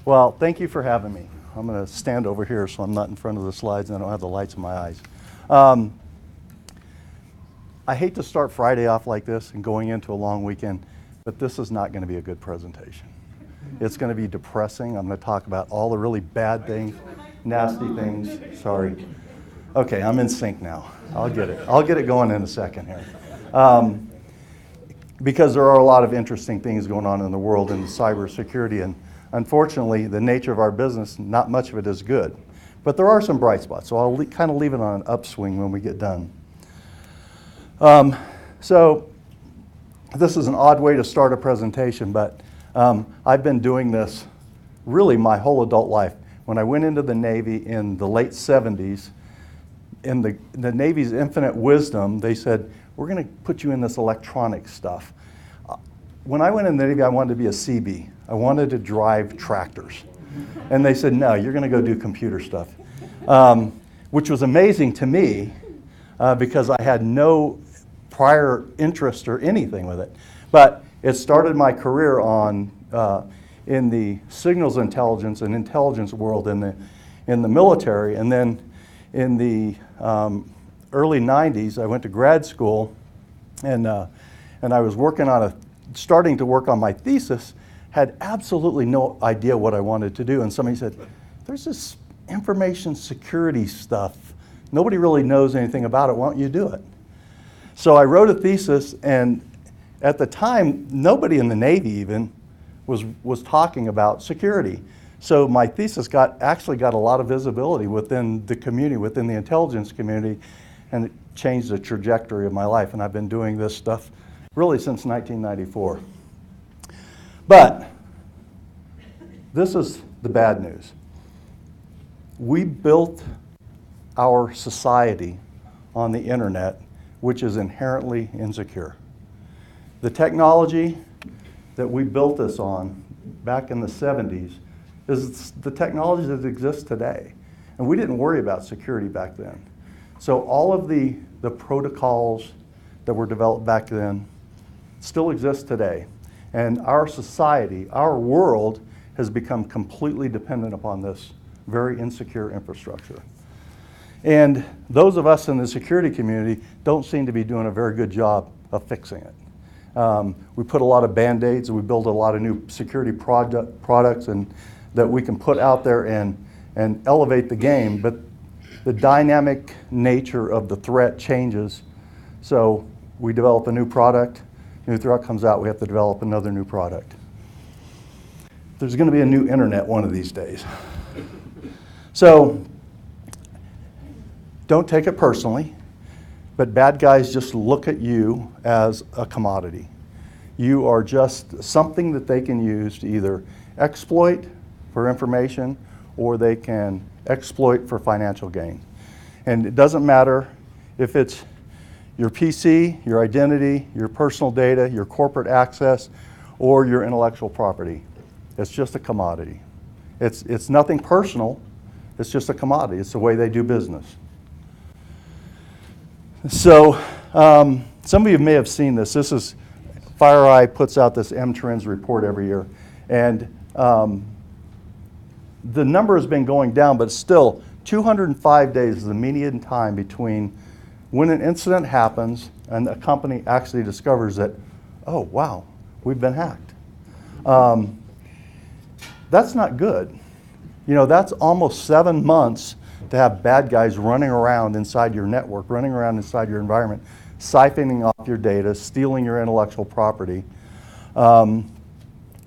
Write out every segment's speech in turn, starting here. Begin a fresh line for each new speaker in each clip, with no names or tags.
Well, thank you for having me. I'm going to stand over here so I'm not in front of the slides and I don't have the lights in my eyes. I hate to start Friday off like this and going into a long weekend, but this is not going to be a good presentation. It's going to be depressing. I'm going to talk about all the really bad things, nasty things. Sorry. Okay, I'm in sync now. I'll get it. I'll get it going in a second here. Because there are a lot of interesting things going on in the world in cybersecurity, and unfortunately, the nature of our business, not much of it is good. But there are some bright spots, so I'll kind of leave it on an upswing when we get done. So this is an odd way to start a presentation, but I've been doing this really my whole adult life. When I went into the Navy in the late 70s, in the Navy's infinite wisdom, they said, we're going to put you in this electronic stuff. When I went in the Navy, I wanted to be a CB. I wanted to drive tractors. And they said, no, you're going to go do computer stuff, which was amazing to me because I had no prior interest or anything with it. But it started my career on in the signals intelligence and intelligence world in the military, and then in the early 90s, I went to grad school, and I was starting to work on my thesis, had absolutely no idea what I wanted to do. And somebody said, there's this information security stuff. Nobody really knows anything about it. Why don't you do it? So I wrote a thesis, and at the time, nobody in the Navy even was talking about security. So my thesis actually got a lot of visibility within the community, within the intelligence community, and it changed the trajectory of my life. And I've been doing this stuff really since 1994. But this is the bad news. We built our society on the internet, which is inherently insecure. The technology that we built this on back in the 70s is the technology that exists today. And we didn't worry about security back then. So all of the protocols that were developed back then still exist today. And our society, our world, has become completely dependent upon this very insecure infrastructure. And those of us in the security community don't seem to be doing a very good job of fixing it. We put a lot of Band-Aids, and we build a lot of new security products and that we can put out there and elevate the game, but the dynamic nature of the threat changes. So we develop a new product, new threat comes out, we have to develop another new product. There's going to be a new internet one of these days. So don't take it personally, but bad guys just look at you as a commodity. You are just something that they can use to either exploit for information, or they can exploit for financial gain. And it doesn't matter if it's your PC, your identity, your personal data, your corporate access, or your intellectual property. It's just a commodity. It's nothing personal, it's just a commodity. It's the way they do business. So some of you may have seen this. This is, FireEye puts out this M-Trends report every year. And the number has been going down, but still 205 days is the median time between when an incident happens and a company actually discovers that, oh, wow, we've been hacked. That's not good. You know, that's almost 7 months to have bad guys running around inside your network, running around inside your environment, siphoning off your data, stealing your intellectual property. And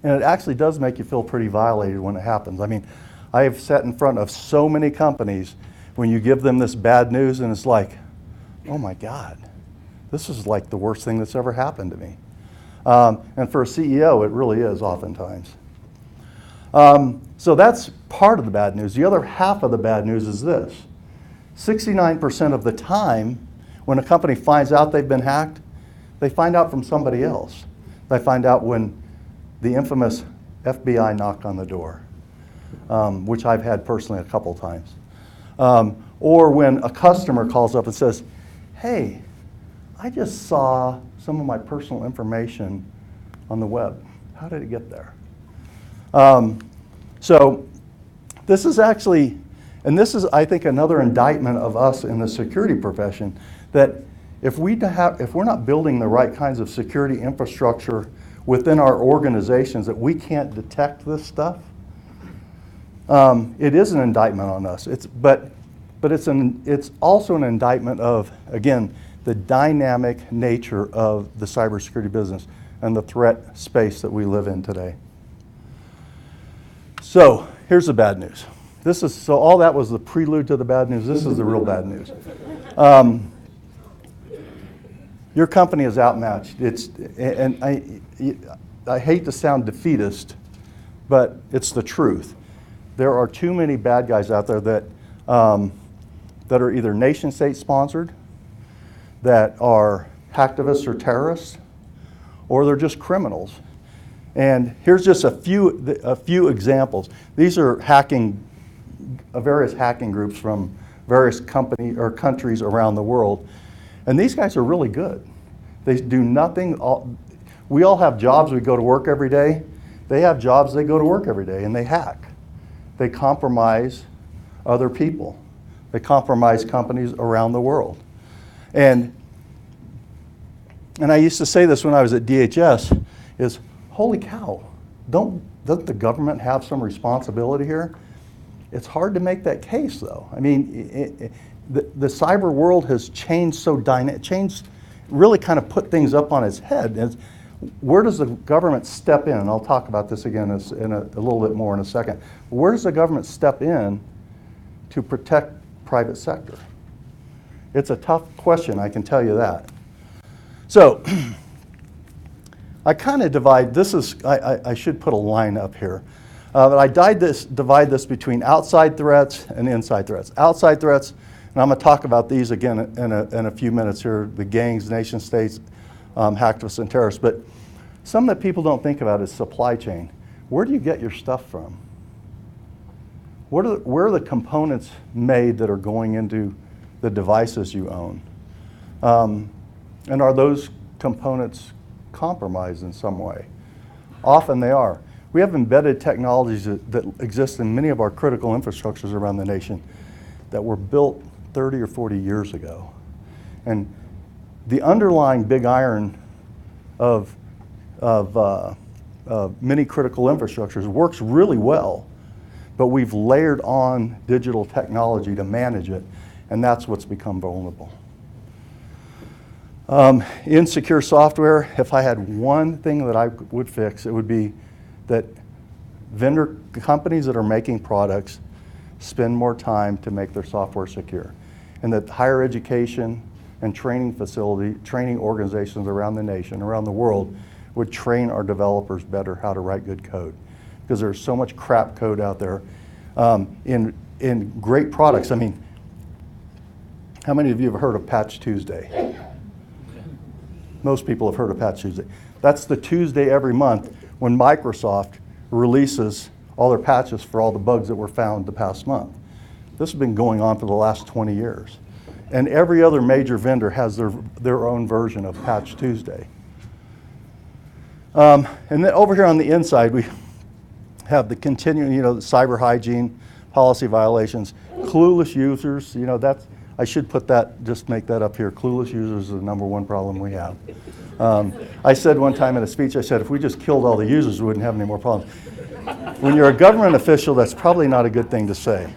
it actually does make you feel pretty violated when it happens. I mean, I have sat in front of so many companies when you give them this bad news and it's like, oh my God, this is like the worst thing that's ever happened to me. And for a CEO, it really is oftentimes. So that's part of the bad news. The other half of the bad news is this. 69% of the time when a company finds out they've been hacked, they find out from somebody else. They find out when the infamous FBI knock on the door, which I've had personally a couple times. Or when a customer calls up and says, hey, I just saw some of my personal information on the web. How did it get there? So this is actually, and this is, I think, another indictment of us in the security profession, that if we're not building the right kinds of security infrastructure within our organizations, that we can't detect this stuff, it is an indictment on us. But it's also an indictment of, again, the dynamic nature of the cybersecurity business and the threat space that we live in today. So here's the bad news. So all that was the prelude to the bad news. This is the real bad news. Your company is outmatched. And I hate to sound defeatist, but it's the truth. There are too many bad guys out there that are either nation state sponsored, that are hacktivists or terrorists, or they're just criminals. And here's just a few examples. These are various hacking groups from various companies or countries around the world. And these guys are really good. They do nothing. We all have jobs, we go to work every day. They have jobs, they go to work every day, and they hack. They compromise other people. They compromise companies around the world. And I used to say this when I was at DHS, is, holy cow, doesn't the government have some responsibility here? It's hard to make that case, though. I mean, the cyber world has changed so really kind of put things up on its head. Where does the government step in? And I'll talk about this again in a little bit more in a second. Where does the government step in to protect private sector? It's a tough question, I can tell you that. So I kind of divide, I should put a line up here. But I divide this between outside threats and inside threats. Outside threats, and I'm going to talk about these again in a few minutes here, the gangs, nation states, hacktivists, and terrorists. But some that people don't think about is supply chain. Where do you get your stuff from? Where are the components made that are going into the devices you own? And are those components compromised in some way? Often they are. We have embedded technologies that exist in many of our critical infrastructures around the nation that were built 30 or 40 years ago. And the underlying big iron of many critical infrastructures works really well, but we've layered on digital technology to manage it, and that's what's become vulnerable. In secure software, if I had one thing that I would fix, it would be that companies that are making products spend more time to make their software secure, and that higher education and training organizations around the nation, around the world, would train our developers better how to write good code, because there's so much crap code out there in great products. I mean, how many of you have heard of Patch Tuesday? Most people have heard of Patch Tuesday. That's the Tuesday every month when Microsoft releases all their patches for all the bugs that were found the past month. This has been going on for the last 20 years. And every other major vendor has their own version of Patch Tuesday. And then over here on the inside, we have the continuing, the cyber hygiene, policy violations, clueless users. I should put that, just make that up here. Clueless users is the #1 problem we have. I said one time in a speech, I said, if we just killed all the users, we wouldn't have any more problems. When you're a government official, that's probably not a good thing to say.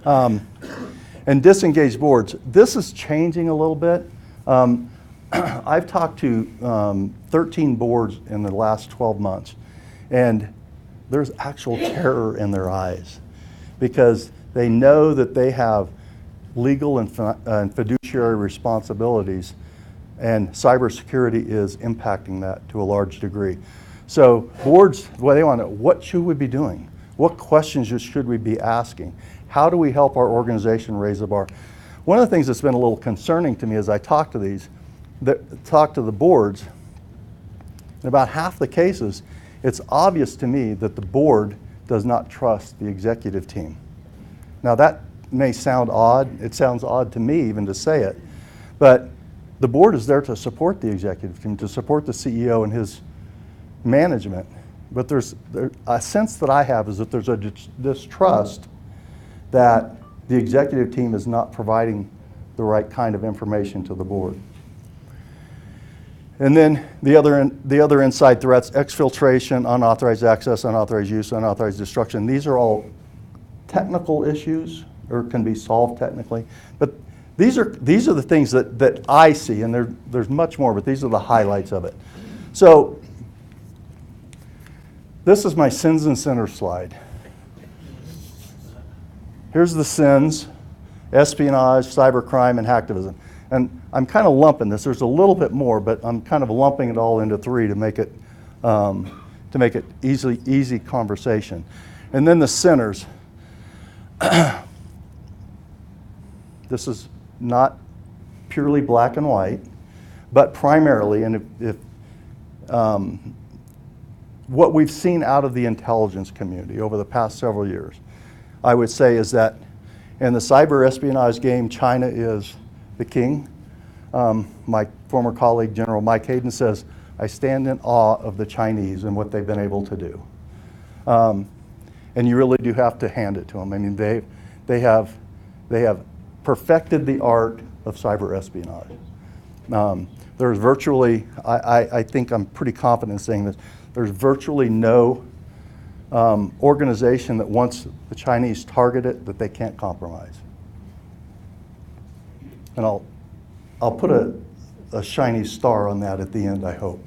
And disengaged boards. This is changing a little bit. I've talked to 13 boards in the last 12 months, and there's actual terror in their eyes because they know that they have legal and fiduciary responsibilities, and cybersecurity is impacting that to a large degree. So boards, well, they want to know, what should we be doing? What questions should we be asking? How do we help our organization raise the bar? One of the things that's been a little concerning to me as I talk to the boards, in about half the cases, it's obvious to me that the board does not trust the executive team. Now that may sound odd. It sounds odd to me even to say it, but the board is there to support the executive team, to support the CEO and his management. but a sense that I have is that there's a distrust that the executive team is not providing the right kind of information to the board. And then the other inside threats: exfiltration, unauthorized access, unauthorized use, unauthorized destruction. These are all technical issues, or can be solved technically. But these are the things that I see, and there's much more, but these are the highlights of it. So this is my sins and sinners slide. Here's the sins: espionage, cybercrime, and hacktivism. And I'm kind of lumping this. There's a little bit more, but I'm kind of lumping it all into three to make it easy conversation. And then the sinners. This is not purely black and white, but primarily, and if what we've seen out of the intelligence community over the past several years, I would say, is that in the cyber espionage game, China is the king. My former colleague, General Mike Hayden, says, "I stand in awe of the Chinese and what they've been able to do." And you really do have to hand it to them. I mean, they have perfected the art of cyber espionage. There's virtually, I think I'm pretty confident in saying this, there's virtually no organization that once the Chinese target it that they can't compromise. And I'll put a shiny star on that at the end, I hope.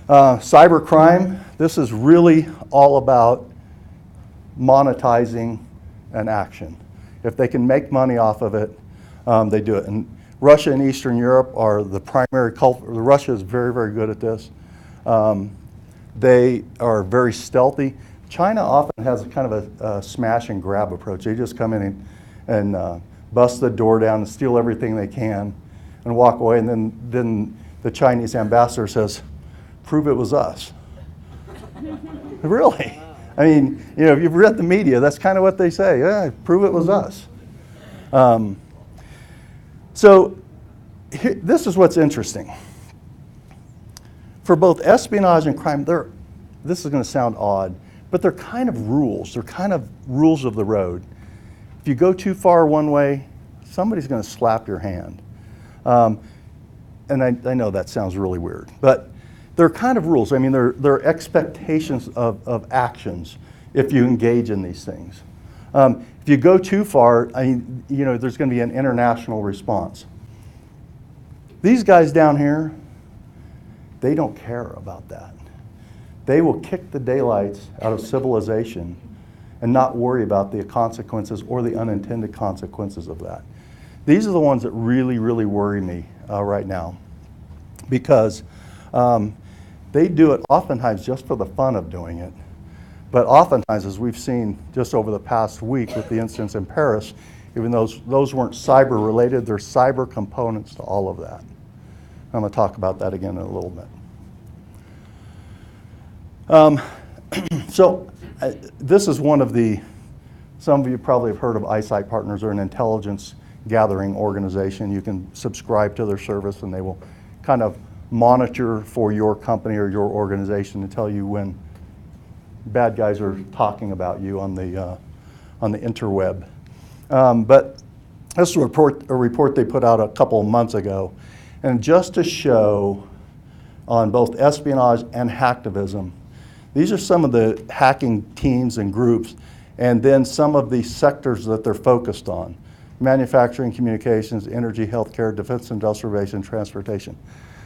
Cybercrime, this is really all about monetizing an action. If they can make money off of it, they do it. And Russia and Eastern Europe are the primary culprit. Russia is very, very good at this. They are very stealthy. China often has a kind of a smash and grab approach. They just come in and bust the door down and steal everything they can and walk away. And then the Chinese ambassador says, "Prove it was us." Really? I mean, if you've read the media, that's kind of what they say. Yeah, prove it was us. So this is what's interesting. For both espionage and crime, this is going to sound odd, but they're kind of rules. They're kind of rules of the road. If you go too far one way, somebody's going to slap your hand. And I know that sounds really weird, but they're kind of rules. I mean, they're expectations of actions if you engage in these things. If you go too far, there's going to be an international response. These guys down here, they don't care about that. They will kick the daylights out of civilization and not worry about the consequences or the unintended consequences of that. These are the ones that really, really worry me right now, because they do it oftentimes just for the fun of doing it. But oftentimes, as we've seen just over the past week with the incidents in Paris, even those weren't cyber related, they're cyber components to all of that. I'm going to talk about that again in a little bit. This is one of some of you probably have heard of Eyesight Partners. They're an intelligence gathering organization. You can subscribe to their service and they will kind of monitor for your company or your organization to tell you when bad guys are talking about you on the interweb. But this is a report they put out a couple of months ago, and just to show on both espionage and hacktivism, these are some of the hacking teams and groups, and then some of the sectors that they're focused on: manufacturing, communications, energy, healthcare, defense, industrial base, and transportation.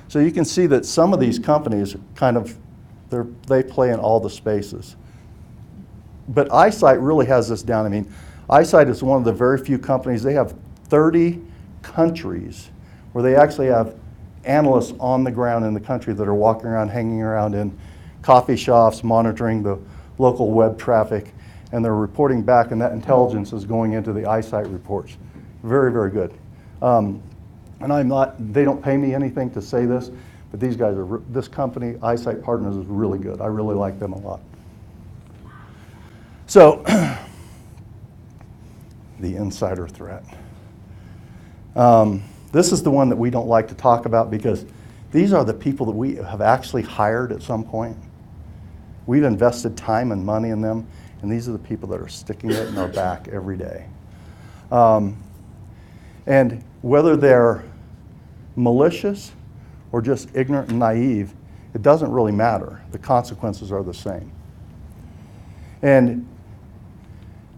So you can see that some of these companies they play in all the spaces. But Eyesight really has this down. I mean, Eyesight is one of the very few companies. They have 30 countries where they actually have analysts on the ground in the country that are walking around, hanging around in coffee shops, monitoring the local web traffic, and they're reporting back, and that intelligence is going into the Eyesight reports. Very, very good. And they don't pay me anything to say this, but these guys this company, Eyesight Partners, is really good. I really like them a lot. So, the insider threat. This is the one that we don't like to talk about because these are the people that we have actually hired at some point. We've invested time and money in them, and these are the people that are sticking it in our back every day. And whether they're malicious or just ignorant and naive, it doesn't really matter. The consequences are the same. And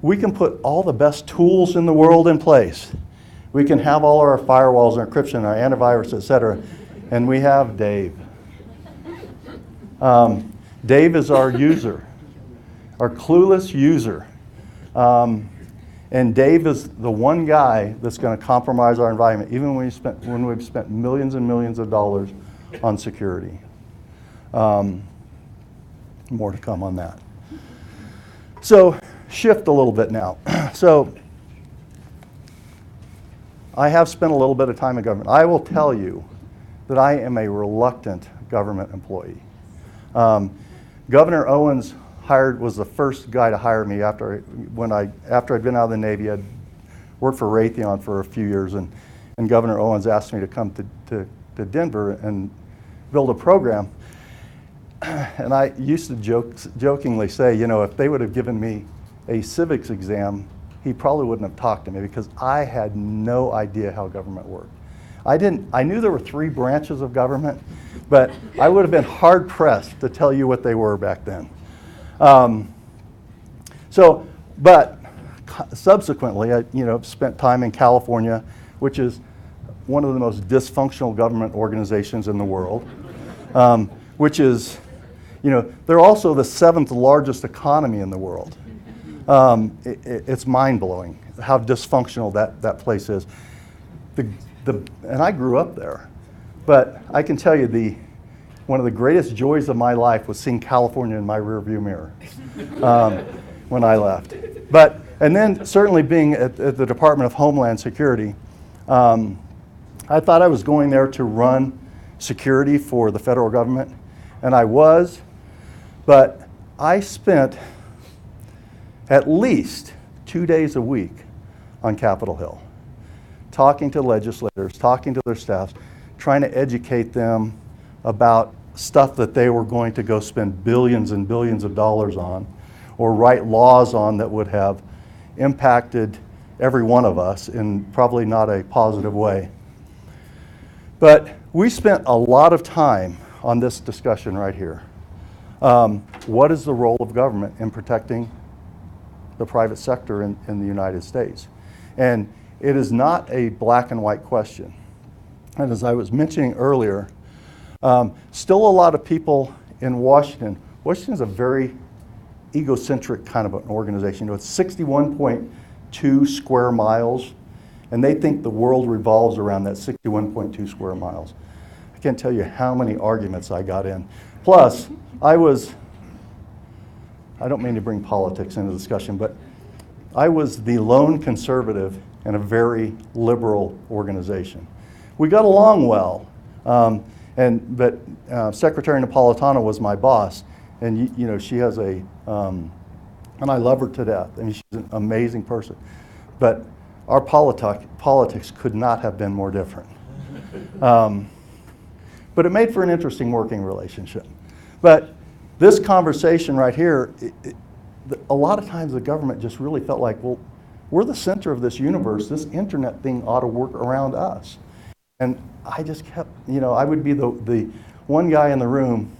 we can put all the best tools in the world in place. We can have all our firewalls, our encryption, our antivirus, et cetera, and we have Dave. Dave is our user, our clueless user. And Dave is the one guy that's going to compromise our environment, even when we've spent millions and millions of dollars on security. More to come on that. So shift a little bit now. So I have spent a little bit of time in government. I will tell you that I am a reluctant government employee. Governor Owens was the first guy to hire me after I'd been out of the Navy. I'd worked for Raytheon for a few years, and Governor Owens asked me to come to Denver and build a program. And I used to jokingly say, you know, if they would have given me a civics exam, he probably wouldn't have talked to me, because I had no idea how government worked. I knew there were 3 branches of government, but I would have been hard pressed to tell you what they were back then. But subsequently, I spent time in California, which is one of the most dysfunctional government organizations in the world, which is, they're also the 7th largest economy in the world. It's mind-blowing how dysfunctional that place is. And I grew up there, but I can tell you one of the greatest joys of my life was seeing California in my rearview mirror when I left. And then certainly being at the Department of Homeland Security, I thought I was going there to run security for the federal government, and I was, but I spent at least 2 days a week on Capitol Hill, talking to legislators, talking to their staffs, trying to educate them about stuff that they were going to go spend billions and billions of dollars on, or write laws on that would have impacted every one of us in probably not a positive way. But we spent a lot of time on this discussion right here. What is the role of government in protecting the private sector in the United States? And it is not a black and white question. And as I was mentioning earlier, still a lot of people in Washington. Washington is a very egocentric kind of an organization. It's 61.2 square miles, and they think the world revolves around that 61.2 square miles. I can't tell you how many arguments I got in. Plus, I don't mean to bring politics into the discussion, but I was the lone conservative in a very liberal organization. We got along well. But Secretary Napolitano was my boss, and she has and I love her to death. I mean, she's an amazing person. But our politics could not have been more different. But it made for an interesting working relationship. But this conversation right here, a lot of times the government just really felt like, well, we're the center of this universe. This internet thing ought to work around us. And I just kept, I would be the one guy in the room,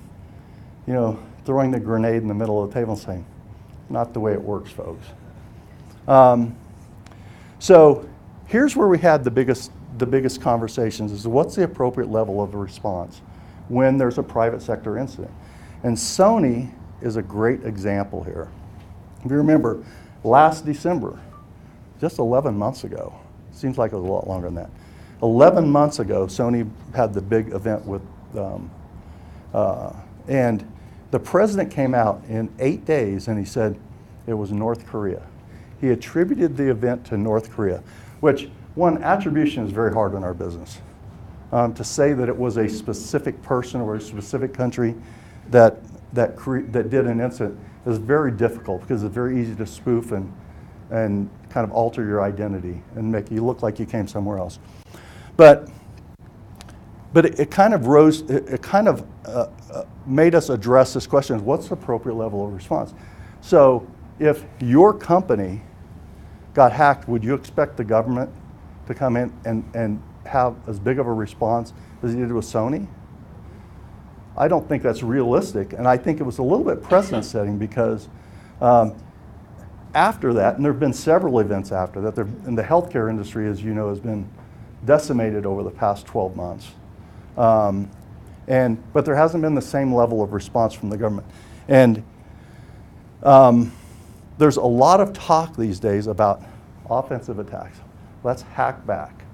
throwing the grenade in the middle of the table and saying, not the way it works, folks. So here's where we had the biggest conversations is what's the appropriate level of a response when there's a private sector incident. And Sony is a great example here. If you remember, last December, just 11 months ago, seems like it was a lot longer than that, 11 months ago, Sony had the big event with, and the president came out in 8 days and he said it was North Korea. He attributed the event to North Korea, which attribution is very hard in our business. To say that it was a specific person or a specific country that did an incident is very difficult because it's very easy to spoof and kind of alter your identity and make you look like you came somewhere else. But but it kind of rose, it kind of made us address this question: what's the appropriate level of response? So if your company got hacked, would you expect the government to come in and have as big of a response as it did with Sony? I don't think that's realistic, and I think it was a little bit precedent setting because after that, and there have been several events after that, and the healthcare industry, as you know, has been decimated over the past 12 months. But there hasn't been the same level of response from the government. And there's a lot of talk these days about offensive attacks. Let's hack back.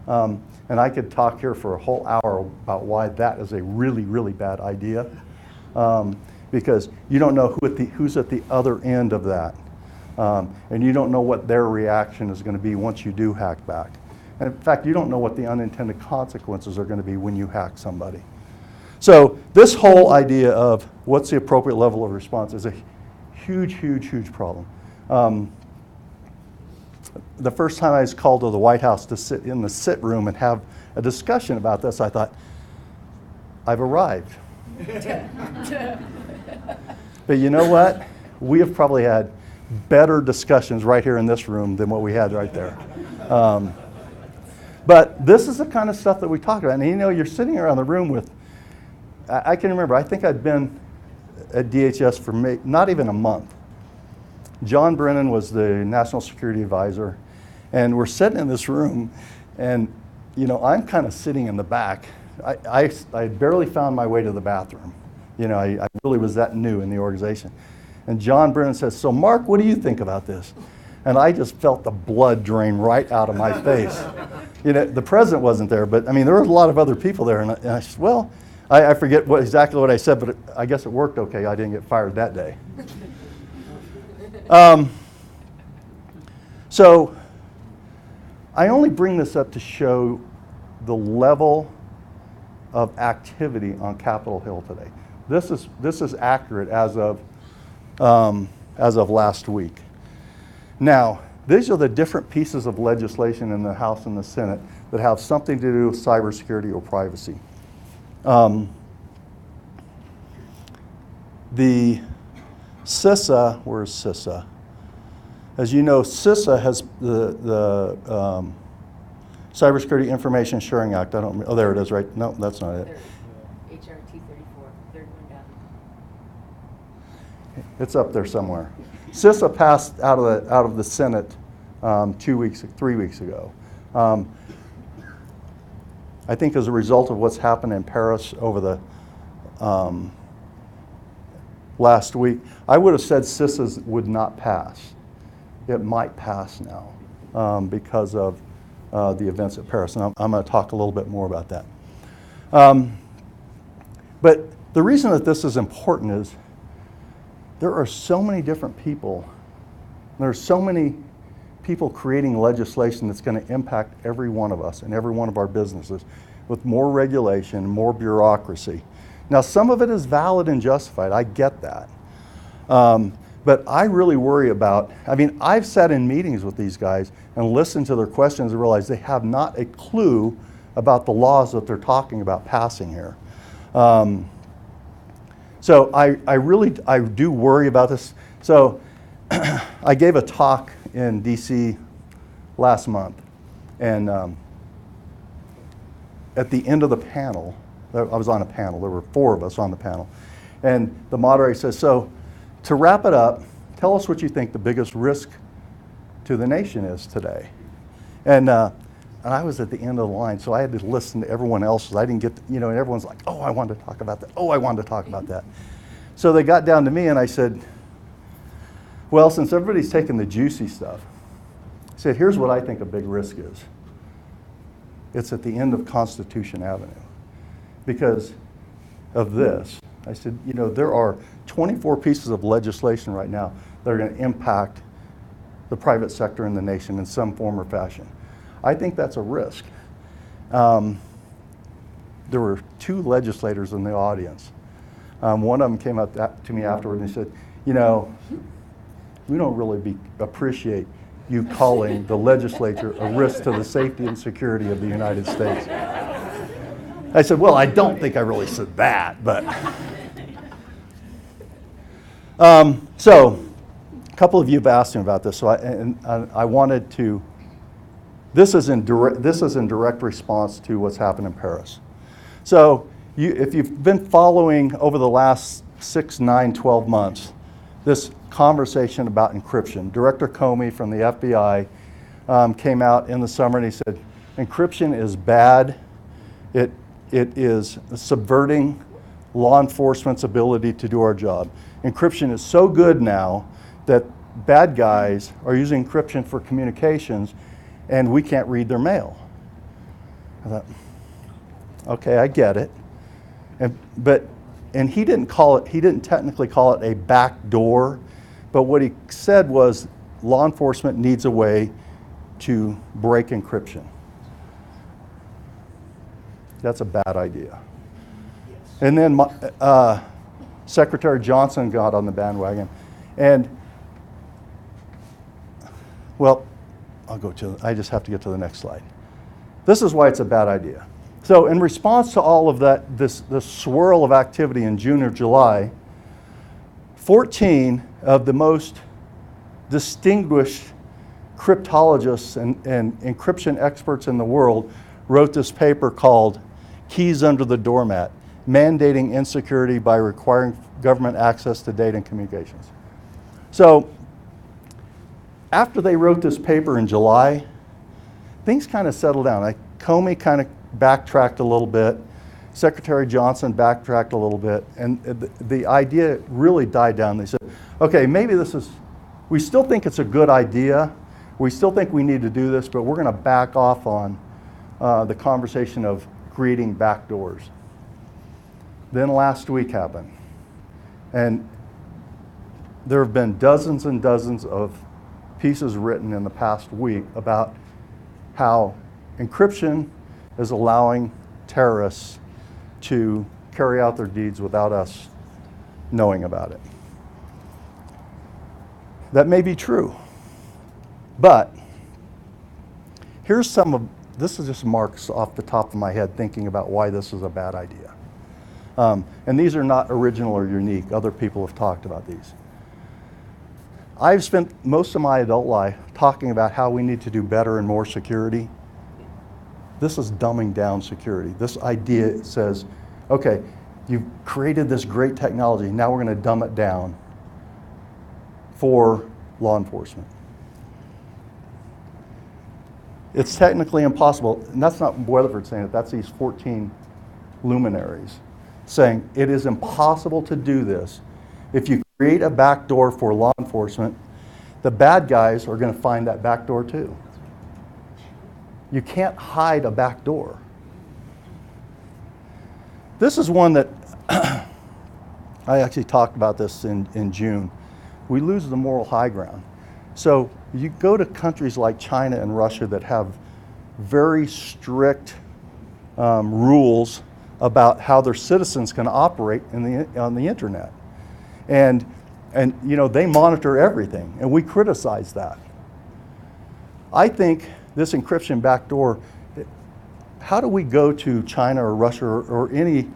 And I could talk here for a whole hour about why that is a really, really bad idea. Because you don't know who's at the other end of that. And you don't know what their reaction is going to be once you do hack back. And in fact, you don't know what the unintended consequences are going to be when you hack somebody. So this whole idea of what's the appropriate level of response is a huge, huge, huge problem. The first time I was called to the White House to sit in the sit room and have a discussion about this, I thought, I've arrived. But you know what? We have probably had better discussions right here in this room than what we had right there. But this is the kind of stuff that we talk about. And you know, you're sitting around the room with, I can remember, I think I'd been at DHS for not even a month. John Brennan was the National Security Advisor, and we're sitting in this room, and you know, I'm kind of sitting in the back. I barely found my way to the bathroom. You know, I really was that new in the organization. And John Brennan says, "So Mark, what do you think about this?" And I just felt the blood drain right out of my face. You know, the president wasn't there, but I mean, there were a lot of other people there, and I said, well, I forget exactly what I said, but I guess it worked okay. I didn't get fired that day. So I only bring this up to show the level of activity on Capitol Hill today. This is accurate as of last week. Now, these are the different pieces of legislation in the House and the Senate that have something to do with cybersecurity or privacy. The CISA, where's CISA? As you know, CISA has the Cybersecurity Information Sharing Act. Oh, there it is, right? No, that's not it.
HR 234, third one down.
It's up there somewhere. CISA passed out of the Senate 3 weeks ago. I think as a result of what's happened in Paris over the last week, I would have said CISA would not pass. It might pass now because of the events at Paris, and I'm going to talk a little bit more about that. But the reason that this is important is there are so many different people. There are so many people creating legislation that's going to impact every one of us and every one of our businesses with more regulation, more bureaucracy. Now, some of it is valid and justified. I get that. But I really worry about, I mean, I've sat in meetings with these guys and listened to their questions and realized they have not a clue about the laws that they're talking about passing here. So I do worry about this. So I gave a talk in DC last month, and at the end of the panel, I was on a panel, there were 4 of us on the panel, and the moderator says, so to wrap it up, tell us what you think the biggest risk to the nation is today. And I was at the end of the line, so I had to listen to everyone else. I didn't get, and everyone's like, oh, I wanted to talk about that. Oh, I wanted to talk about that. So they got down to me, and I said, well, since everybody's taking the juicy stuff, I said, here's what I think a big risk is. It's at the end of Constitution Avenue. Because of this, I said, there are 24 pieces of legislation right now that are going to impact the private sector in the nation in some form or fashion. I think that's a risk. There were 2 legislators in the audience. One of them came up to me afterward and he said, we don't really appreciate you calling the legislature a risk to the safety and security of the United States. I said, well, I don't think I really said that, but. So, a couple of you have asked me about this, so I wanted to. This is in direct response to what's happened in Paris. So, if you've been following over the last 6, 9, 12 months, this conversation about encryption, Director Comey from the FBI came out in the summer and he said, encryption is bad. It is subverting law enforcement's ability to do our job. Encryption is so good now that bad guys are using encryption for communications and we can't read their mail. I thought, okay, I get it. And he didn't technically call it a back door, but what he said was law enforcement needs a way to break encryption. That's a bad idea. Yes. And then Secretary Johnson got on the bandwagon. And, well, I just have to get to the next slide. This is why it's a bad idea. So in response to all of that, this swirl of activity in June or July, 14 of the most distinguished cryptologists and encryption experts in the world wrote this paper called Keys Under the Doormat, Mandating Insecurity by Requiring Government Access to Data and Communications. So after they wrote this paper in July, things kind of settled down. Comey kind of backtracked a little bit. Secretary Johnson backtracked a little bit. And the idea really died down. They said, okay, maybe we still think it's a good idea. We still think we need to do this, but we're going to back off on the conversation of creating backdoors. Then last week happened. And there have been dozens and dozens of pieces written in the past week about how encryption is allowing terrorists to carry out their deeds without us knowing about it. That may be true, but this is just marks off the top of my head thinking about why this is a bad idea. And these are not original or unique. Other people have talked about these. I've spent most of my adult life talking about how we need to do better and more security. This is dumbing down security. This idea says, okay, you've created this great technology, now we're going to dumb it down for law enforcement. It's technically impossible, and that's not Weatherford saying it, that's these 14 luminaries saying it is impossible to do this. If you create a backdoor for law enforcement, the bad guys are going to find that backdoor too. You can't hide a backdoor. This is one that I actually talked about this in June. We lose the moral high ground. So you go to countries like China and Russia that have very strict rules about how their citizens can operate on the internet. And you know, they monitor everything, and we criticize that. I think this encryption backdoor, how do we go to China or Russia or any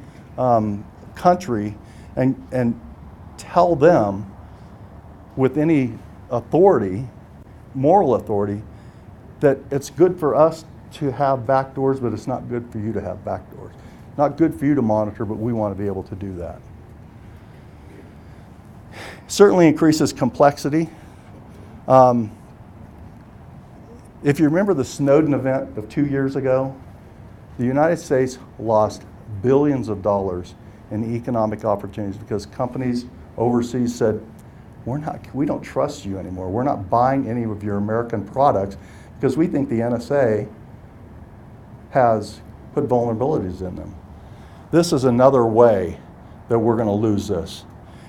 country and tell them with any authority, moral authority, that it's good for us to have backdoors, but it's not good for you to have backdoors. Not good for you to monitor, but we want to be able to do that. Certainly increases complexity. If you remember the Snowden event of 2 years ago, the United States lost billions of dollars in economic opportunities because companies overseas said, we don't trust you anymore. We're not buying any of your American products because we think the NSA has put vulnerabilities in them. This is another way that we're going to lose this.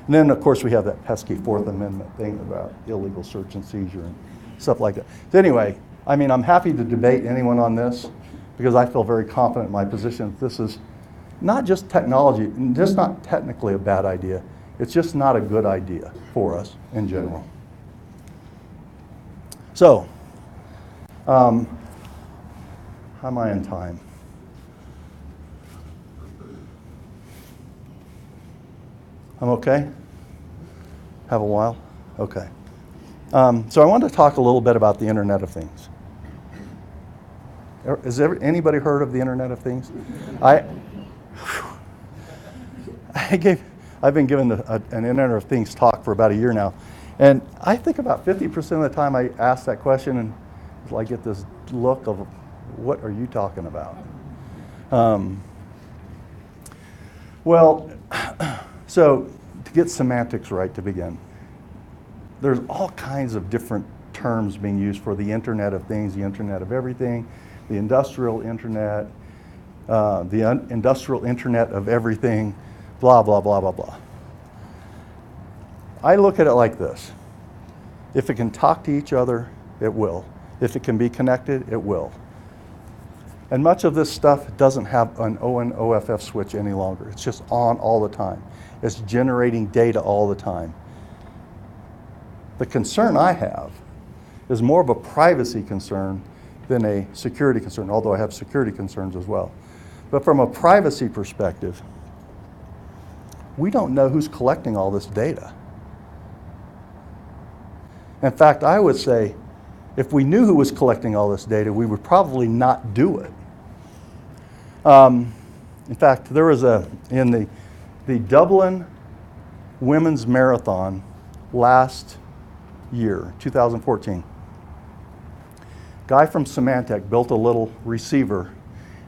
And then, of course, we have that pesky Fourth Amendment thing about illegal search and seizure and stuff like that. So anyway, I mean, I'm happy to debate anyone on this because I feel very confident in my position. This is not just technology, just not technically a bad idea. It's just not a good idea for us in general. So, how am I in time? I'm okay? Have a while? Okay. So I wanted to talk a little bit about the Internet of Things. Has anybody heard of the Internet of Things? I've been giving an Internet of Things talk for about a year now, and I think about 50% of the time I ask that question and I get this look of, what are you talking about? Well, so to get semantics right to begin, there's all kinds of different terms being used for the Internet of Things, the Internet of Everything, the Industrial Internet, Industrial Internet of Everything, blah, blah, blah, blah, blah. I look at it like this. If it can talk to each other, it will. If it can be connected, it will. And much of this stuff doesn't have an on/OFF switch any longer. It's just on all the time. It's generating data all the time. The concern I have is more of a privacy concern than a security concern, although I have security concerns as well. But from a privacy perspective, we don't know who's collecting all this data. In fact, I would say, if we knew who was collecting all this data, we would probably not do it. In fact, there was in the Dublin Women's Marathon last year, 2014, guy from Symantec built a little receiver,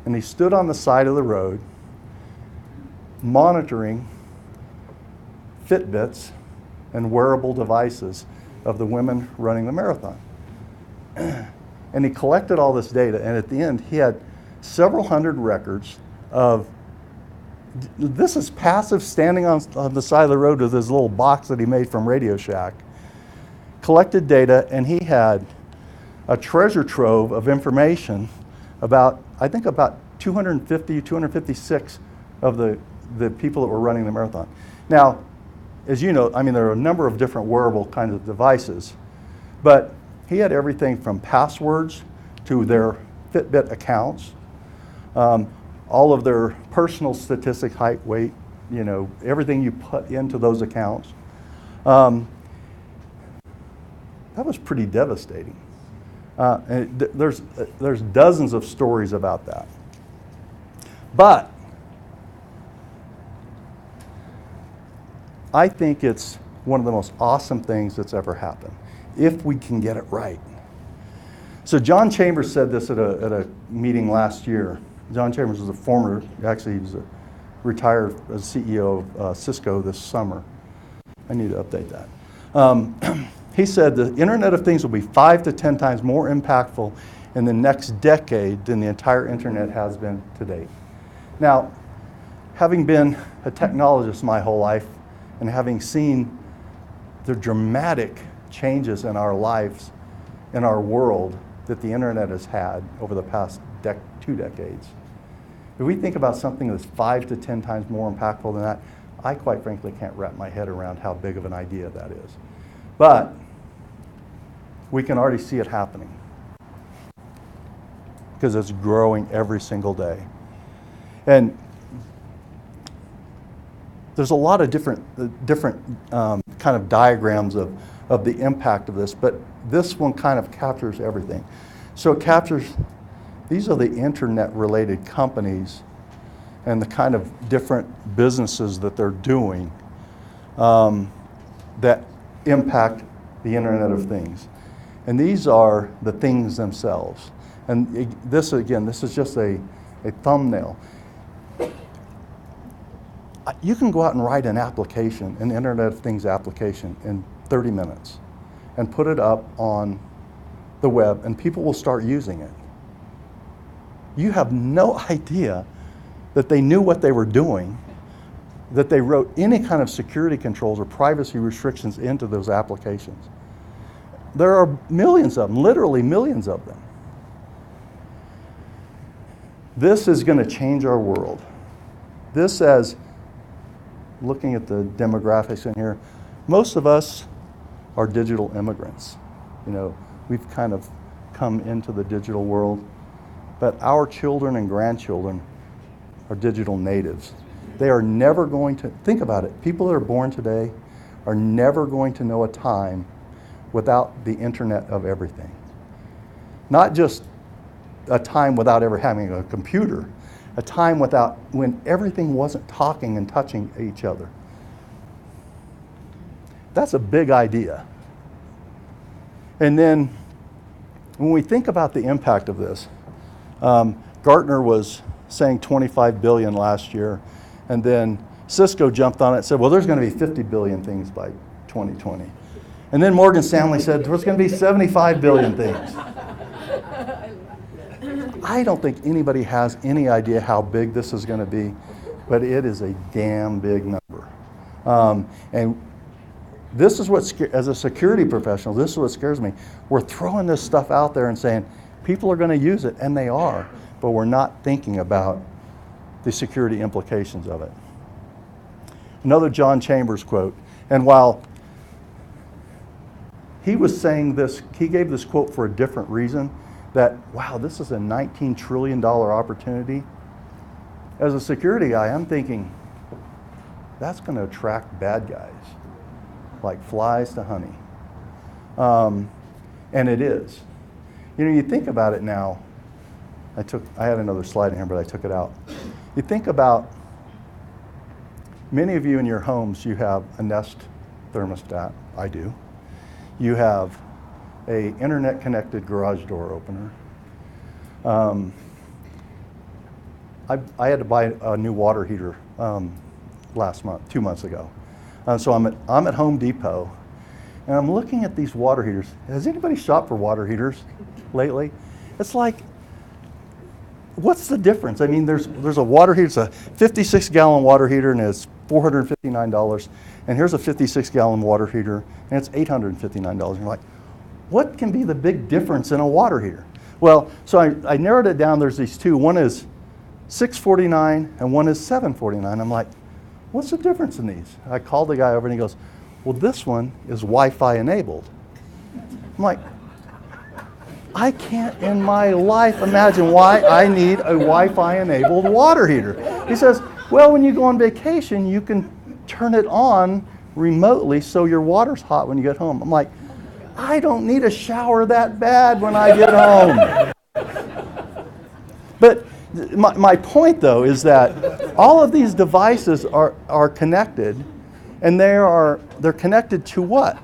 and he stood on the side of the road monitoring Fitbits and wearable devices of the women running the marathon. And he collected all this data, and at the end, he had several hundred records of, this is passive, standing on the side of the road with his little box that he made from Radio Shack, collected data, and he had a treasure trove of information about, I think about 256 of the people that were running the marathon. Now, as you know, I mean, there are a number of different wearable kinds of devices, but he had everything from passwords to their Fitbit accounts, all of their personal statistics, height, weight, you know, everything you put into those accounts. That was pretty devastating. And there's dozens of stories about that. But I think it's one of the most awesome things that's ever happened, if we can get it right. So John Chambers said this at a meeting last year. John Chambers was he was retired as CEO of Cisco this summer. I need to update that. He said the Internet of Things will be 5 to 10 times more impactful in the next decade than the entire Internet has been to date. Now, having been a technologist my whole life and having seen the dramatic changes in our lives, in our world, that the Internet has had over the past 2 decades, if we think about something that's 5 to 10 times more impactful than that, I quite frankly can't wrap my head around how big of an idea that is. But we can already see it happening because it's growing every single day. And there's a lot of different kind of diagrams of the impact of this, but this one kind of captures everything. So it captures, these are the internet-related companies and the kind of different businesses that they're doing that impact the Internet of Things. And these are the things themselves. And this is just a thumbnail. You can go out and write an application, an Internet of Things application, in 30 minutes and put it up on the web, and people will start using it. You have no idea that they knew what they were doing, that they wrote any kind of security controls or privacy restrictions into those applications. There are millions of them, literally millions of them. This is going to change our world. This says, looking at the demographics in here, most of us are digital immigrants. You know, we've kind of come into the digital world, but our children and grandchildren are digital natives. They are never going to, think about it, people that are born today are never going to know a time without the Internet of everything. Not just a time without ever having a computer, a time without, when everything wasn't talking and touching each other. That's a big idea. And then when we think about the impact of this, Gartner was saying 25 billion last year, and then Cisco jumped on it and said, well, there's going to be 50 billion things by 2020. And then Morgan Stanley said, there's going to be 75 billion things. I don't think anybody has any idea how big this is going to be, but it is a damn big number. And this is what, as a security professional, this is what scares me. We're throwing this stuff out there and saying, people are going to use it, and they are, but we're not thinking about the security implications of it. Another John Chambers quote, and while he was saying this, he gave this quote for a different reason, that, wow, this is a $19 trillion opportunity. As a security guy, I'm thinking, that's going to attract bad guys, like flies to honey. And it is. You know, you think about it now, I had another slide in here, but I took it out. You think about, many of you in your homes, you have a Nest thermostat. I do. You have a internet-connected garage door opener. I had to buy a new water heater last month, 2 months ago. So I'm at Home Depot, and I'm looking at these water heaters. Has anybody shopped for water heaters lately? It's like, what's the difference? I mean, there's a water heater, it's a 56-gallon water heater, and it's $459. And here's a 56-gallon water heater, and it's $859. And you're like, what can be the big difference in a water heater? Well, so I narrowed it down. There's these two. One is $649 and one is $749. I'm like, what's the difference in these? I called the guy over and he goes, well, this one is Wi-Fi enabled. I'm like, I can't in my life imagine why I need a Wi-Fi enabled water heater. He says, well, when you go on vacation, you can turn it on remotely so your water's hot when you get home. I'm like, I don't need a shower that bad when I get home. But my point, though, is that all of these devices are connected, and they're connected to what?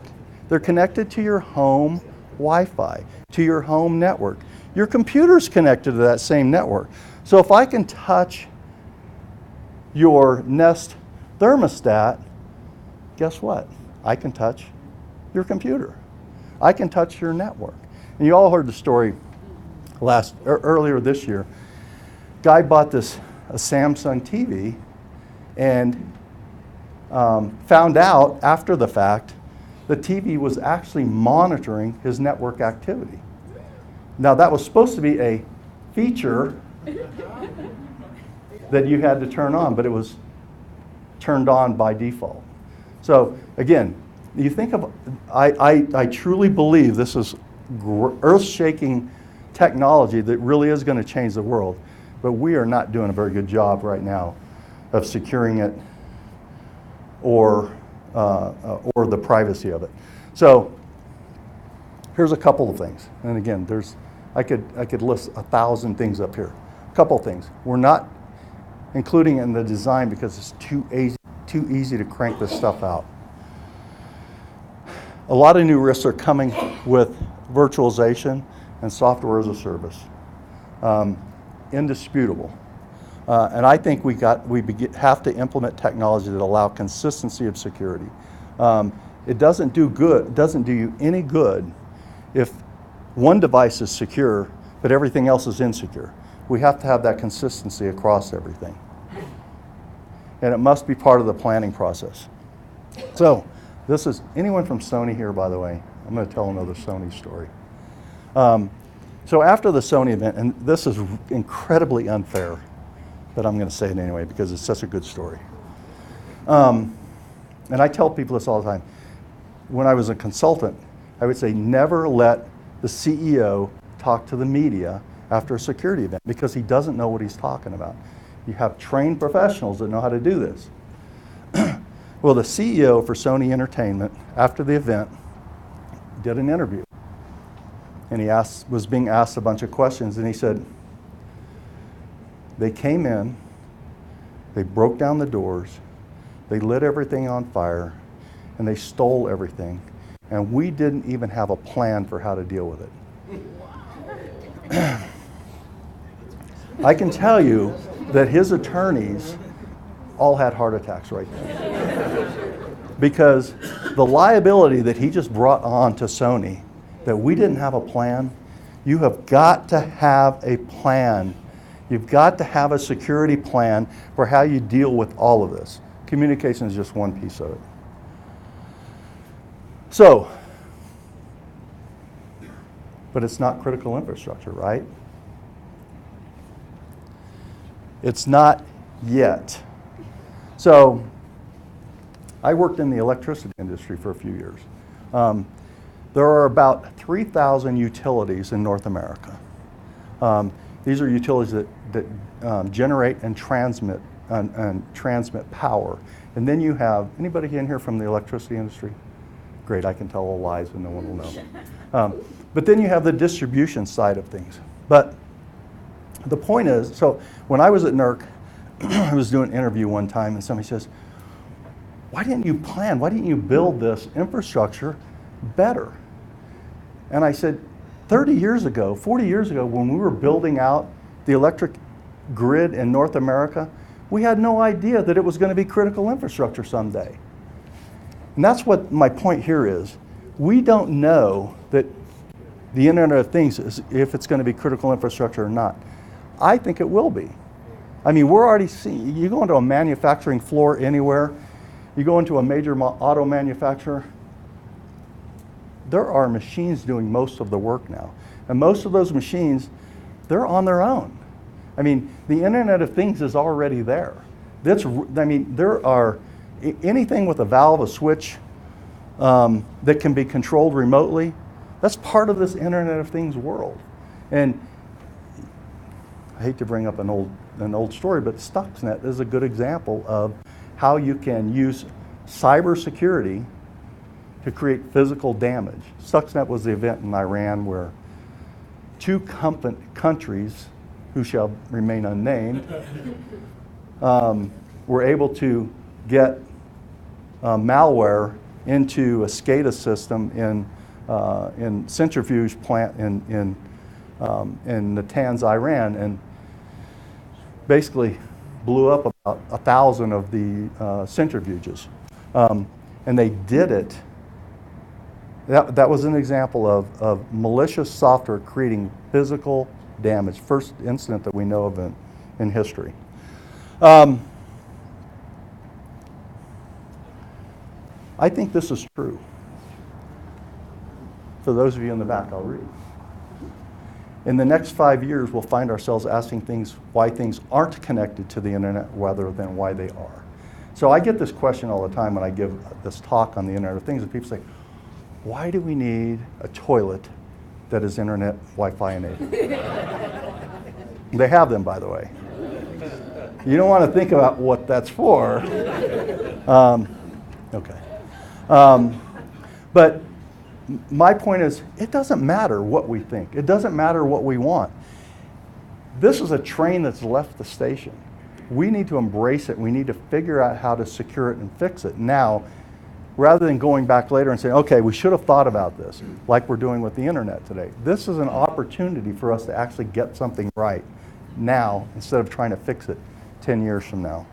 They're connected to your home Wi-Fi, to your home network. Your computer's connected to that same network. So if I can touch your Nest thermostat, guess what? I can touch your computer. I can touch your network. And you all heard the story earlier this year. Guy bought a Samsung TV and found out after the fact the TV was actually monitoring his network activity. Now that was supposed to be a feature that you had to turn on, but it was turned on by default. So again, you think of, I truly believe this is earth-shaking technology that really is going to change the world, but we are not doing a very good job right now of securing it or the privacy of it. So here's a couple of things, and again, I could list 1,000 things up here. A couple of things. We're not including it in the design because it's too easy to crank this stuff out. A lot of new risks are coming with virtualization and software as a service. Indisputable. And I think we have to implement technology that allow consistency of security. It doesn't do you any good if one device is secure, but everything else is insecure. We have to have that consistency across everything. And it must be part of the planning process. So, this is, anyone from Sony here, by the way? I'm going to tell another Sony story. So after the Sony event, and this is incredibly unfair, but I'm going to say it anyway because it's such a good story. And I tell people this all the time. When I was a consultant, I would say never let the CEO talk to the media after a security event because he doesn't know what he's talking about. You have trained professionals that know how to do this. Well, the CEO for Sony Entertainment, after the event, did an interview. And he was being asked a bunch of questions, and he said, they came in, they broke down the doors, they lit everything on fire, and they stole everything. And we didn't even have a plan for how to deal with it. I can tell you that his attorneys all had heart attacks right then. Because the liability that he just brought on to Sony, that we didn't have a plan, you have got to have a plan. You've got to have a security plan for how you deal with all of this. Communication is just one piece of it. So, but it's not critical infrastructure, right? It's not yet. So, I worked in the electricity industry for a few years. There are about 3,000 utilities in North America. These are utilities that generate and transmit power. And then you have, anybody in here from the electricity industry? Great, I can tell all lies and no one will know. But then you have the distribution side of things. But the point is, so when I was at NERC, I was doing an interview one time and somebody says, why didn't you plan? Why didn't you build this infrastructure better? And I said, 30 years ago, 40 years ago, when we were building out the electric grid in North America, we had no idea that it was going to be critical infrastructure someday. And that's what my point here is. We don't know that the Internet of Things is, if it's going to be critical infrastructure or not. I think it will be. I mean, we're already seeing, you go into a manufacturing floor anywhere, you go into a major auto manufacturer, there are machines doing most of the work now. And most of those machines, they're on their own. I mean, the Internet of Things is already there. There are anything with a valve, a switch, that can be controlled remotely, that's part of this Internet of Things world. And I hate to bring up an old story, but Stuxnet is a good example of how you can use cybersecurity to create physical damage. Stuxnet was the event in Iran where two countries, who shall remain unnamed, were able to get malware into a SCADA system in centrifuge plant in Natanz, Iran, and basically blew up about 1,000 of the centrifuges. And they did it. That was an example of malicious software creating physical damage. First incident that we know of in history. I think this is true. For those of you in the back, I'll read. In the next 5 years, we'll find ourselves asking why things aren't connected to the internet rather than why they are. So I get this question all the time when I give this talk on the Internet of Things, and people say, why do we need a toilet that is internet Wi-Fi enabled? They have them, by the way. You don't want to think about what that's for. Okay. But my point is, it doesn't matter what we think. It doesn't matter what we want. This is a train that's left the station. We need to embrace it. We need to figure out how to secure it and fix it now, rather than going back later and saying, okay, we should have thought about this, like we're doing with the internet today. This is an opportunity for us to actually get something right now instead of trying to fix it 10 years from now.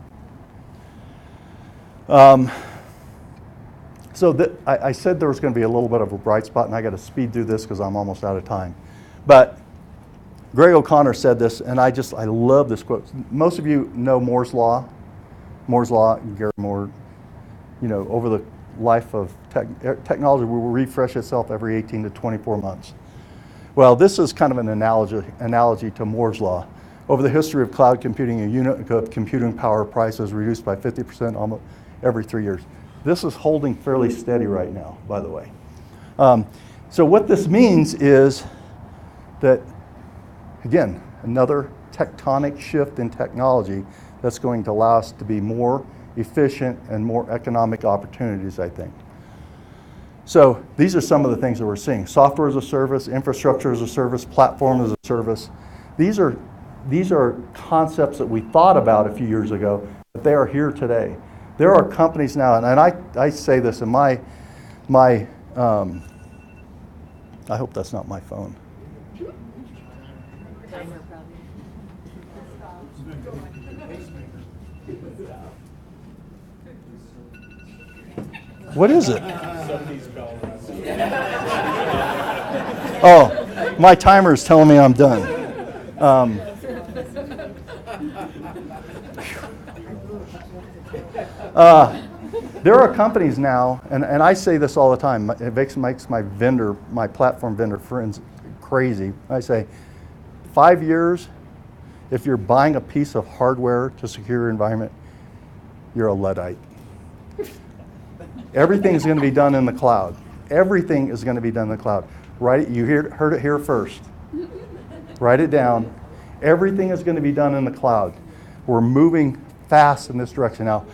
I said there was going to be a little bit of a bright spot, and I got to speed through this because I'm almost out of time. But Greg O'Connor said this, and I love this quote. Most of you know Moore's Law. Moore's Law, Gary Moore, over the life of technology will refresh itself every 18 to 24 months. Well, this is kind of an analogy to Moore's Law. Over the history of cloud computing, a unit of computing power price is reduced by 50% almost every 3 years. This is holding fairly steady right now, by the way. So what this means is that, again, another tectonic shift in technology that's going to allow us to be more efficient and more economic opportunities, I think. So these are some of the things that we're seeing. Software as a service, infrastructure as a service, platform as a service. These are concepts that we thought about a few years ago, but they are here today. There are companies now, and I say this in my I hope that's not my phone.
Timer probably.
What is it? Oh, my timer is telling me I'm done. There are companies now, and I say this all the time, it makes my platform vendor friends crazy. I say, 5 years, if you're buying a piece of hardware to secure your environment, you're a Luddite. Everything's going to be done in the cloud. Everything is going to be done in the cloud. Heard it here first. Write it down. Everything is going to be done in the cloud. We're moving fast in this direction. Now,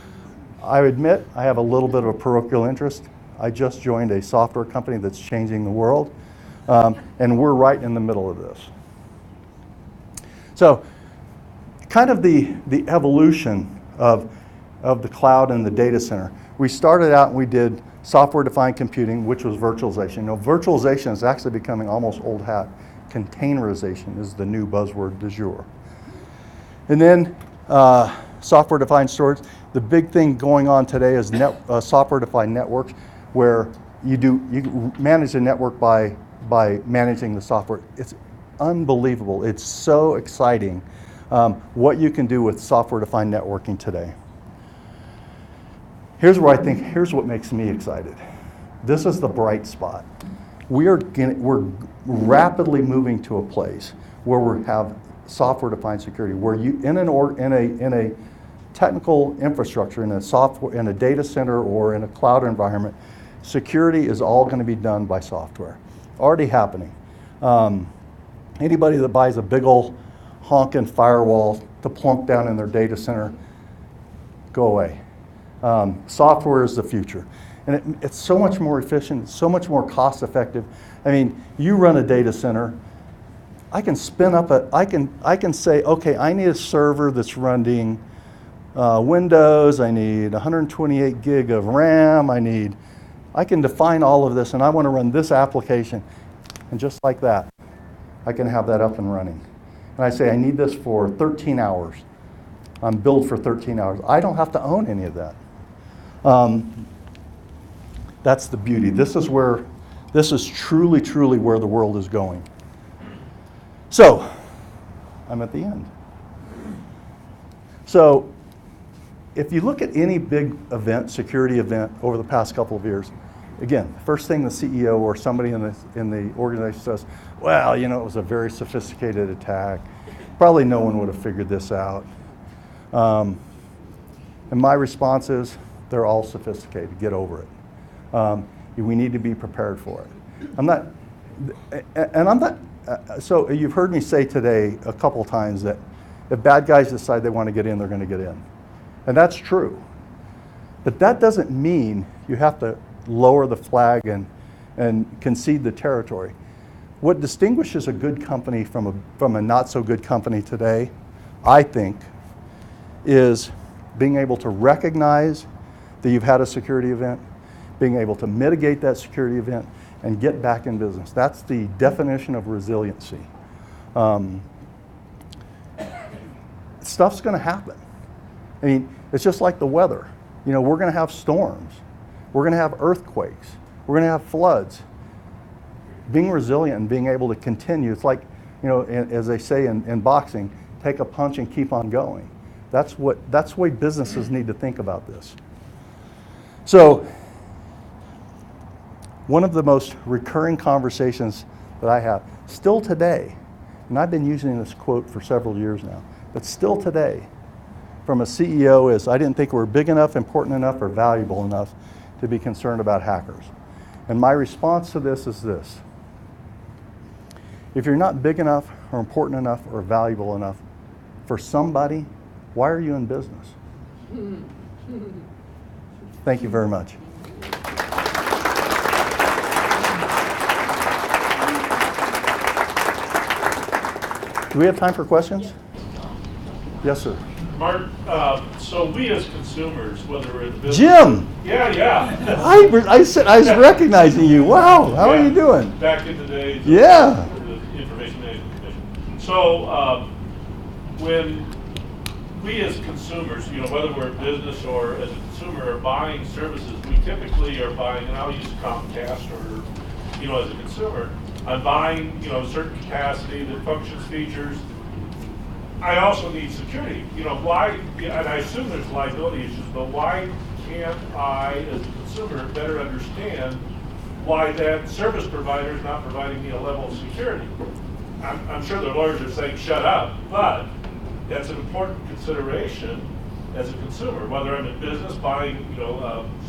I admit I have a little bit of a parochial interest. I just joined a software company that's changing the world, and we're right in the middle of this. So, kind of the evolution of the cloud and the data center. We started out and we did software-defined computing, which was virtualization. You know, virtualization is actually becoming almost old hat. Containerization is the new buzzword du jour. And then software-defined storage. The big thing going on today is software-defined networks, where you manage the network by managing the software. It's unbelievable. It's so exciting what you can do with software-defined networking today. Here's what makes me excited. This is the bright spot. We're rapidly moving to a place where we have software-defined security, where you in a technical infrastructure, in a data center or in a cloud environment, security is all going to be done by software. Already happening. Anybody that buys a big old honking firewall to plunk down in their data center, go away. Software is the future. And it's so much more efficient, so much more cost effective. I mean, you run a data center, I can spin up I can say, okay, I need a server that's running Windows, I need 128 gig of RAM, I can define all of this, and I want to run this application. And just like that, I can have that up and running. And I say, I need this for 13 hours. I'm billed for 13 hours. I don't have to own any of that. That's the beauty. This is truly, truly where the world is going. So, I'm at the end. So, if you look at any big event, security event over the past couple of years, again, the first thing the CEO or somebody in the organization says, well, you know, it was a very sophisticated attack. Probably no one would have figured this out. And my response is, they're all sophisticated. Get over it. We need to be prepared for it. So you've heard me say today a couple times that if bad guys decide they want to get in, they're going to get in. And that's true. But that doesn't mean you have to lower the flag and concede the territory. What distinguishes a good company from a not so good company today, I think, is being able to recognize that you've had a security event, being able to mitigate that security event, and get back in business. That's the definition of resiliency. Stuff's going to happen. I mean, it's just like the weather. You know, we're going to have storms. We're going to have earthquakes. We're going to have floods. Being resilient and being able to continue, it's like, you know, as they say in boxing, take a punch and keep on going. That's the way businesses need to think about this. So, one of the most recurring conversations that I have, still today, and I've been using this quote for several years now, but still today, from a CEO is, I didn't think we were big enough, important enough, or valuable enough to be concerned about hackers. And my response to this is this. If you're not big enough, or important enough, or valuable enough, for somebody, why are you in business? Thank you very much. Do we have time for questions? Yes, sir.
Mark, so we as consumers, whether we're in the business...
Jim!
Yeah.
I said I was recognizing you. Wow, how are you doing?
Back in the days
Yeah.
of the Information Management Commission. So when we as consumers, whether we're in business or as a consumer are buying services, we typically are buying, and I'll use Comcast or, as a consumer, I'm buying, a certain capacity that functions, features. I also need security. Why, and I assume there's liability issues, but why can't I, as a consumer, better understand why that service provider is not providing me a level of security? I'm sure the lawyers are saying, shut up, but that's an important consideration as a consumer, whether I'm in business buying,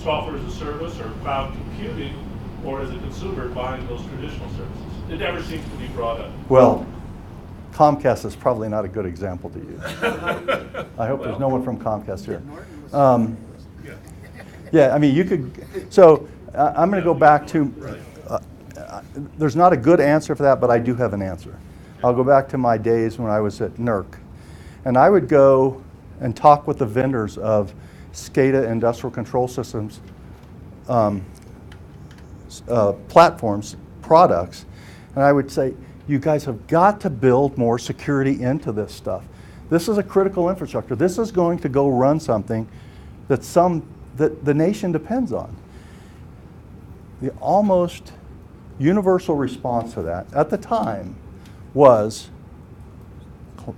software as a service or cloud computing, or as a consumer buying those traditional services. It never seems to be brought up.
Well, Comcast is probably not a good example to use. I hope there's no one from Comcast here. Yeah, I mean, you could, so I'm going to go back to, there's not a good answer for that, but I do have an answer. I'll go back to my days when I was at NERC. And I would go and talk with the vendors of SCADA industrial control systems platforms, products, and I would say, you guys have got to build more security into this stuff. This is a critical infrastructure. This is going to go run something that the nation depends on. The almost universal response to that at the time was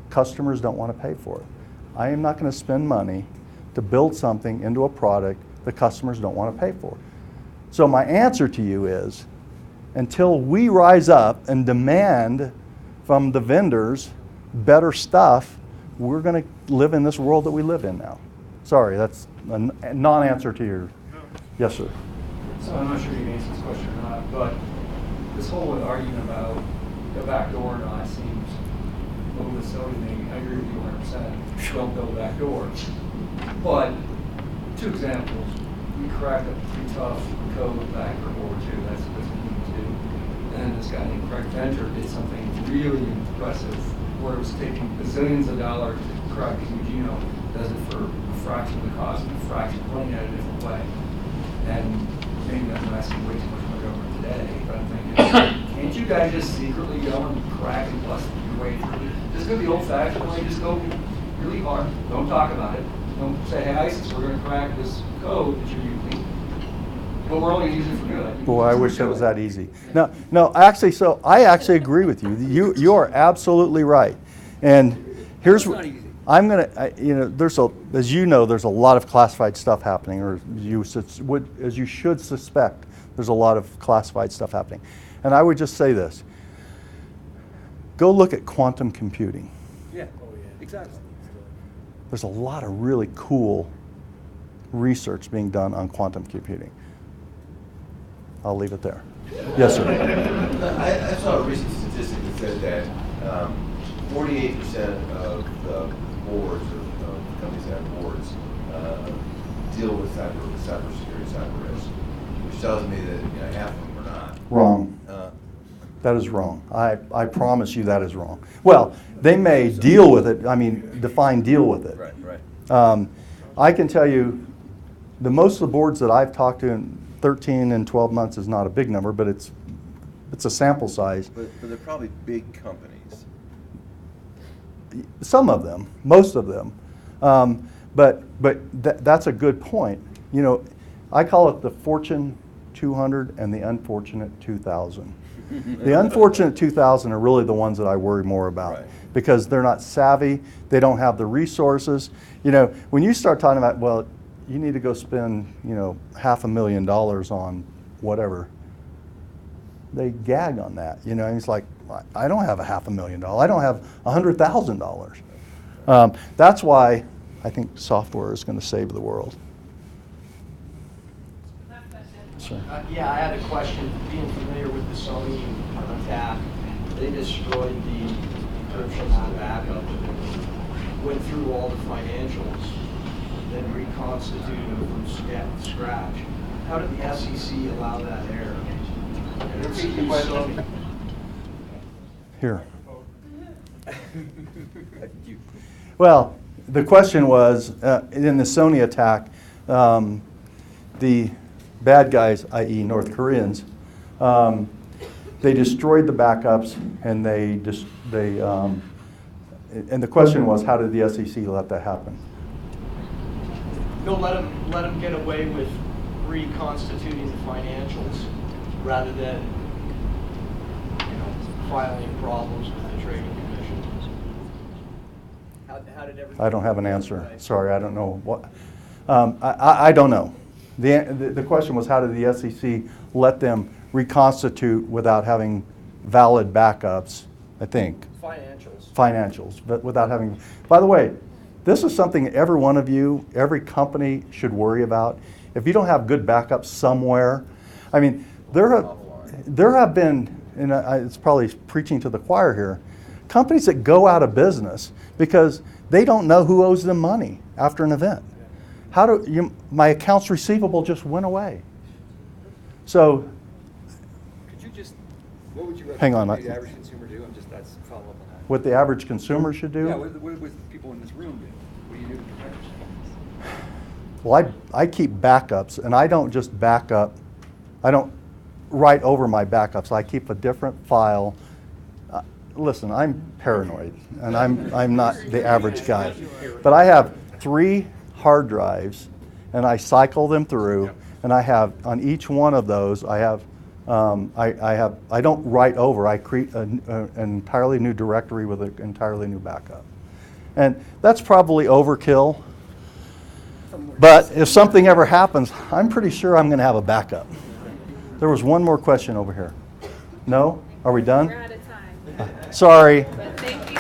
customers don't want to pay for it. I am not going to spend money to build something into a product that customers don't want to pay for. So my answer to you is, until we rise up and demand from the vendors better stuff, we're going to live in this world that we live in now. Sorry, that's a non-answer to your... Yes, sir.
So I'm not sure you can answer this question or not, but this whole argument about the back door or not seems a little bit silly to me. I agree with you 100%. Don't build back doors. But 2 examples. We cracked a pretty tough code back in World War II. That's what we need to do. And this guy named Craig Venter did something really impressive, where it was taking bazillions of dollars to crack a huge genome, does it for a fraction of the cost and a fraction playing at a different way. And maybe I'm asking way too much money over today, but I'm thinking, can't you guys just secretly go and crack and bust your way through it? This is going to be old-fashioned way. Just go really hard. Don't talk about it. Don't say, hey, ISIS, we're going to crack this code that you're using, but we're only using it for good.
Boy, I wish it was that easy. No, actually, so I actually agree with you. You are absolutely right. And here's what I'm going to, as you know, there's a lot of classified stuff happening, or as you should suspect, there's a lot of classified stuff happening. And I would just say this. Go look at quantum computing.
Yeah, exactly.
There's a lot of really cool research being done on quantum computing. I'll leave it there. Yes, sir.
I saw a recent statistic that said that 48% of the boards of companies that have boards deal with cybersecurity, cyber risk, which tells me that half of them are not.
Wrong. That is wrong. I promise you that is wrong. Well, they may deal with it. I mean, define deal with it.
Right.
I can tell you, most of the boards that I've talked to in 13 and 12 months is not a big number, but it's a sample size.
But they're probably big companies.
Some of them, most of them. But that's a good point. I call it the Fortune 200 and the unfortunate 2,000. The unfortunate 2,000 are really the ones that I worry more about,
right,
because they're not savvy, they don't have the resources. When you start talking about, well, you need to go spend, $500,000 on whatever, they gag on that. And it's like, I don't have $500,000. I don't have $100,000. That's why I think software is going to save the world. Sure.
Yeah, I had a question. Being familiar with the Sony attack, they destroyed the encryption on backup. went through all the financials, then reconstituted them from scratch, how did the SEC allow that error? And it's so-
Here. Well, the question was, in the Sony attack, the bad guys, i.e. North Koreans, they destroyed the backups, and and the question was, how did the SEC let that happen?
No, let them get away with reconstituting the financials rather than, filing problems with the Trading Commission. How did everything?
I don't have an answer. Sorry, I don't know what. I don't know. The question was, how did the SEC let them reconstitute without having valid backups, I think. Financials, but without having. By the way, this is something every one of you, every company should worry about. If you don't have good backups somewhere, I mean, there have been, and it's probably preaching to the choir here, companies that go out of business because they don't know who owes them money after an event. My accounts receivable just went away. So,
Could you just, what would you
hang on,
recommend the average consumer do? That's follow up on that.
what the average consumer should do?
Yeah, what would people in this room do? What do you do to protect yourself?
Well, I keep backups, and I don't just back up. I don't write over my backups. I keep a different file. Listen, I'm paranoid, and I'm not the average guy. But I have 3 hard drives, and I cycle them through, and I have on each one of those I have I don't write over. I create an entirely new directory with an entirely new backup, and that's probably overkill. But if something ever happens, I'm pretty sure I'm going to have a backup. There was one more question over here. No? Are we done?
We're out of time.
Sorry.
But thank you.